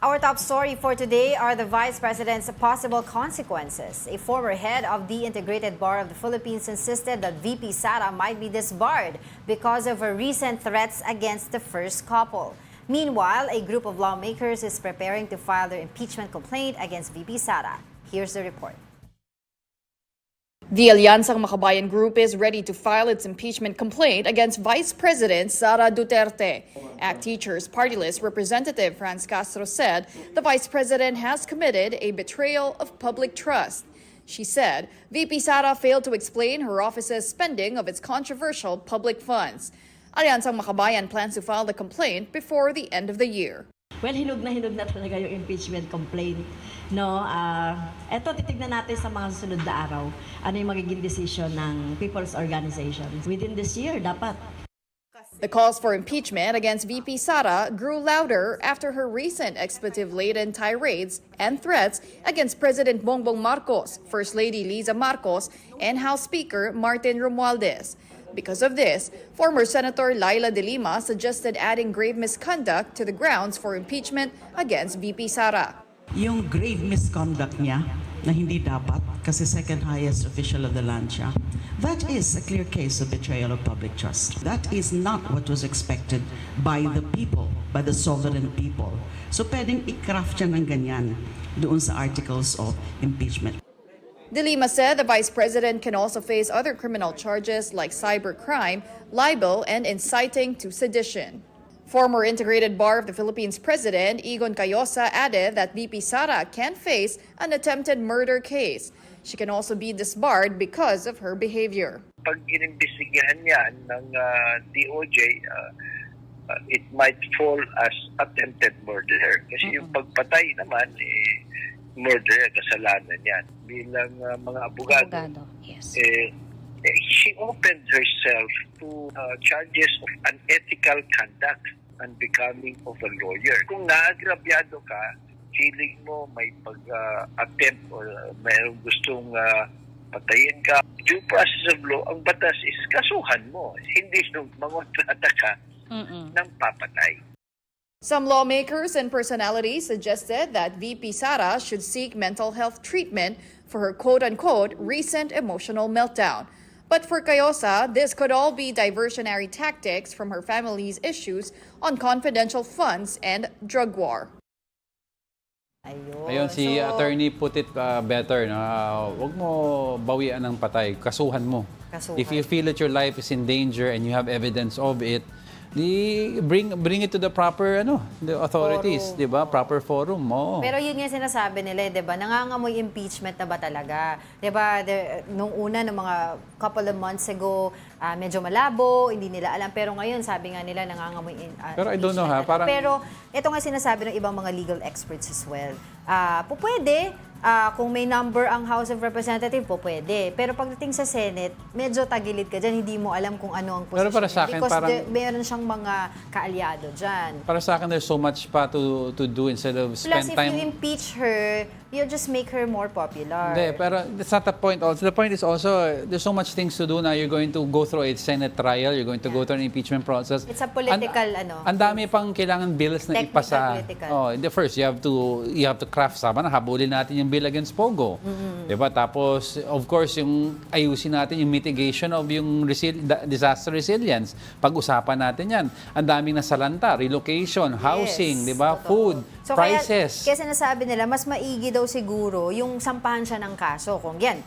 S2: Our top story for today are the Vice President's possible consequences. A former head of the Integrated Bar of the Philippines insisted that VP Sara might be disbarred because of her recent threats against the first couple. Meanwhile, a group of lawmakers is preparing to file their impeachment complaint against VP Sara. Here's the report.
S17: The Alyansang Makabayan Group is ready to file its impeachment complaint against Vice President Sara Duterte. ACT Teachers Party List Representative Franz Castro said the Vice President has committed a betrayal of public trust. She said VP Sara failed to explain her office's spending of its controversial public funds. Alyansang Makabayan plans to file the complaint before the end of the year.
S18: Well, hinog na talaga yung impeachment complaint. No, eto titignan natin sa mga susunod na araw ano yung magiging decision ng people's organizations. Within this year, dapat.
S17: The calls for impeachment against VP Sara grew louder after her recent expletive-laden tirades and threats against President Bongbong Marcos, First Lady Liza Marcos, and House Speaker Martin Romualdez. Because of this, former Senator Laila de Lima suggested adding grave misconduct to the grounds for impeachment against VP Sara.
S19: Yung grave misconduct niya na hindi dapat kasi second highest official of the land siya, that is a clear case of betrayal of public trust. That is not what was expected by the people, by the sovereign people. So pwedeng i-craft siya ng ganyan doon sa articles of impeachment.
S17: De Lima said the vice president can also face other criminal charges like cybercrime, libel, and inciting to sedition. Former Integrated Bar of the Philippines President Egon Cayosa added that VP Sara can face an attempted murder case. She can also be disbarred because of her behavior.
S20: Pag inimbestigahan yan ng DOJ, it might fall as attempted murder. Kasi yung pagpatay naman, murder, kasalanan yan. Bilang mga abogado,
S18: yes.
S20: She opened herself to charges of unethical conduct and becoming of a lawyer. Kung naagrabyado ka, feeling mo may pag-attempt or mayroong gustong patayin ka, due process of law, ang batas is kasuhan mo. Hindi nung mangontrata ka ng papatay.
S17: Some lawmakers and personalities suggested that VP Sara should seek mental health treatment for her quote-unquote recent emotional meltdown. But for Cayosa, this could all be diversionary tactics from her family's issues on confidential funds and drug war.
S1: Ayun, si attorney put it better. Huwag mo bawian ng patay, kasuhan mo. If you feel that your life is in danger and you have evidence of it, bring it to the proper the authorities, 'di ba? Proper forum mo.
S2: Pero yun nga sinasabi nila, 'di ba? Nangangamoy impeachment na ba talaga? 'Di ba? Nung una ng mga couple of months ago, medyo malabo, hindi nila alam, pero ngayon sabi nga nila nangangamoy
S1: Pero I don't know parang
S2: pero ito nga sinasabi ng ibang mga legal experts as well. Pwede. Kung may number ang House of Representatives, pwede. Pero pagdating sa Senate, medyo tagilid ka dyan, hindi mo alam kung ano ang posisyon.
S1: Pero para sa akin,
S2: because meron siyang mga kaalyado dyan.
S1: Para sa akin, there's so much pa to do instead of spend time.
S2: Plus, if you impeach her, you'll just make her more popular.
S1: Hindi, pero that's not the point also. The point is also, there's so much things to do now. You're going to go through a Senate trial, you're going to go through an impeachment process.
S2: It's a political,
S1: Ang dami pang kailangan bills na ipasa. First, you have to craft sama na habulin natin yung bill against Pogo. Diba? Tapos, of course, yung ayusin natin yung mitigation of yung disaster resilience. Pag-usapan natin yan. Ang daming nasalanta, relocation, housing, diba? Food, prices.
S2: Kaya sinasabi nila, mas maigi daw siguro yung sampahan siya ng kaso. Kung yan,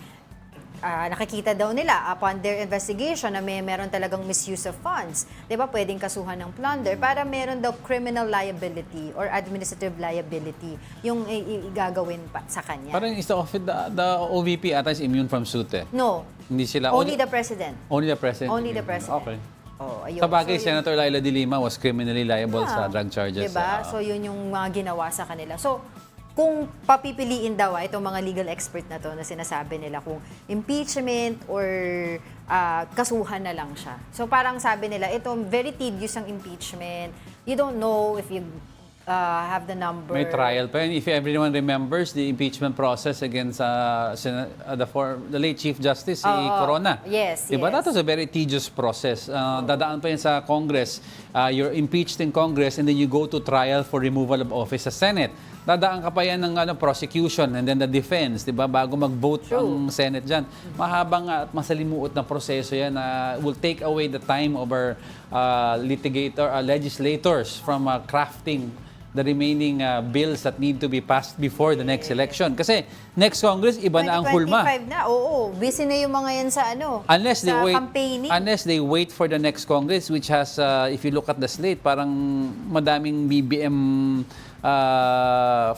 S2: nakikita daw nila upon their investigation na meron talagang misuse of funds. Di ba? Pwedeng kasuhan ng plunder para meron daw criminal liability or administrative liability yung igagawin pa sa kanya.
S1: Parang the OVP ata is immune from suit eh.
S2: No.
S1: Hindi sila.
S2: Only the president.
S1: Only the president.
S2: Only the president.
S1: Okay.
S2: Ayun.
S1: Sa bagay, Senator Laila de Lima was criminally liable sa drug charges.
S2: Diba? So yun yung mga ginawa sa kanila. So, kung papipiliin daw itong mga legal expert na to na sinasabi nila kung impeachment or kasuhan na lang siya. So parang sabi nila, ito very tedious ang impeachment. You don't know if you have the number.
S1: May trial pa. And if everyone remembers the impeachment process against the late Chief Justice, si Corona.
S2: Yes,
S1: diba?
S2: yes.
S1: That was a very tedious process. Dadaan pa yan sa Congress. You're impeached in Congress and then you go to trial for removal of office sa Senate. Dadaan ka pa yan ng prosecution and then the defense, diba? Bago mag-vote ang Senate dyan. Mahabang at masalimuot na proseso yan na will take away the time of our legislators from crafting the remaining bills that need to be passed before the next election. Kasi next Congress, iba na ang hulma.
S2: 2025 na, oo. Busy na yung mga yan sa campaigning.
S1: Unless they wait for the next Congress, which has, if you look at the slate, parang madaming BBM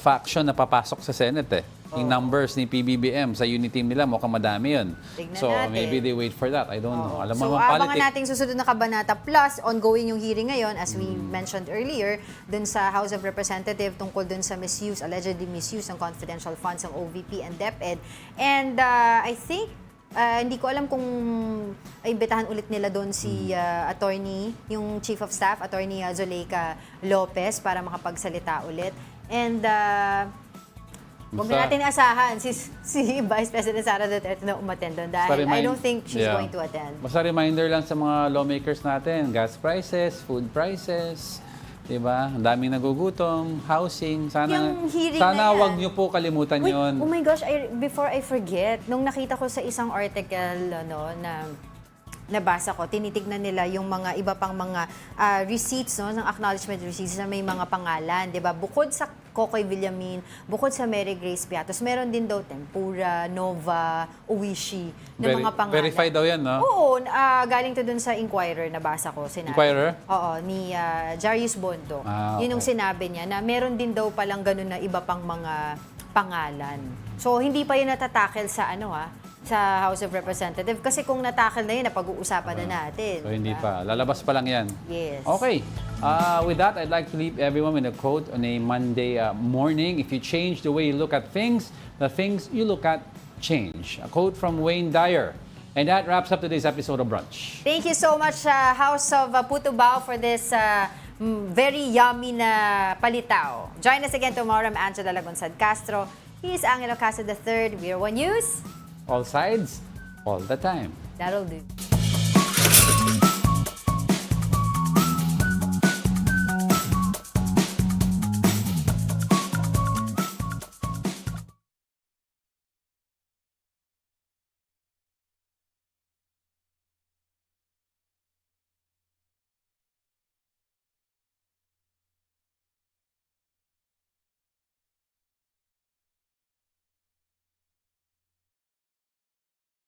S1: faction na papasok sa Senate eh. Yung numbers ni PBBM sa unity team nila, mukhang madami yun.
S2: Tignan
S1: So
S2: natin.
S1: maybe they wait for that. I don't know. Alam mo,
S2: So,
S1: mga
S2: abangan
S1: politics.
S2: natin susunod na kabanata. Plus, ongoing yung hearing ngayon, as we mentioned earlier, dun sa House of Representatives tungkol dun sa misuse, allegedly misuse ng confidential funds ng OVP and DepEd. And I think, hindi ko alam kung imbitahan ulit nila doon si attorney, yung Chief of Staff, Attorney Zuleika Lopez, para makapagsalita ulit. And huwag na natin asahan si Vice President Sara Duterte na umattend doon dahil I don't think she's going to attend.
S1: Basta reminder lang sa mga lawmakers natin, gas prices, food prices, diba? Ang daming nagugutom, housing. Sana wag niyo po kalimutan yon.
S2: Oh my gosh, before I forget, nung nakita ko sa isang article na nabasa ko, tinitignan nila yung mga iba pang mga receipts, ng acknowledgement receipts na may mga pangalan, 'di ba? Bukod sa Kokoy Villamin, bukod sa Mary Grace Piatos, meron din daw Tempura, Nova, Uwishi na mga pangalan.
S1: Verified daw yan, no?
S2: Oo, galing to dun sa Inquirer, nabasa ko. Sinabi.
S1: Inquirer?
S2: Oo, ni Jarius Bondo. Yun yung sinabi niya, na meron din daw palang ganun na iba pang mga pangalan. So, hindi pa yun natatakel sa sa House of Representatives. Kasi kung natakil na yun, napag-uusapan na natin.
S1: So hindi pa. Lalabas pa lang yan.
S2: Yes.
S1: Okay. With that, I'd like to leave everyone with a quote on a Monday morning. If you change the way you look at things, the things you look at change. A quote from Wayne Dyer. And that wraps up today's episode of Brunch.
S2: Thank you so much, House of Puto Bao, for this very yummy na palitaw. Join us again tomorrow. I'm Angela Lagunsad Castro. He's Angelo Castro III. We're One News.
S1: All sides, all the time.
S2: That'll do.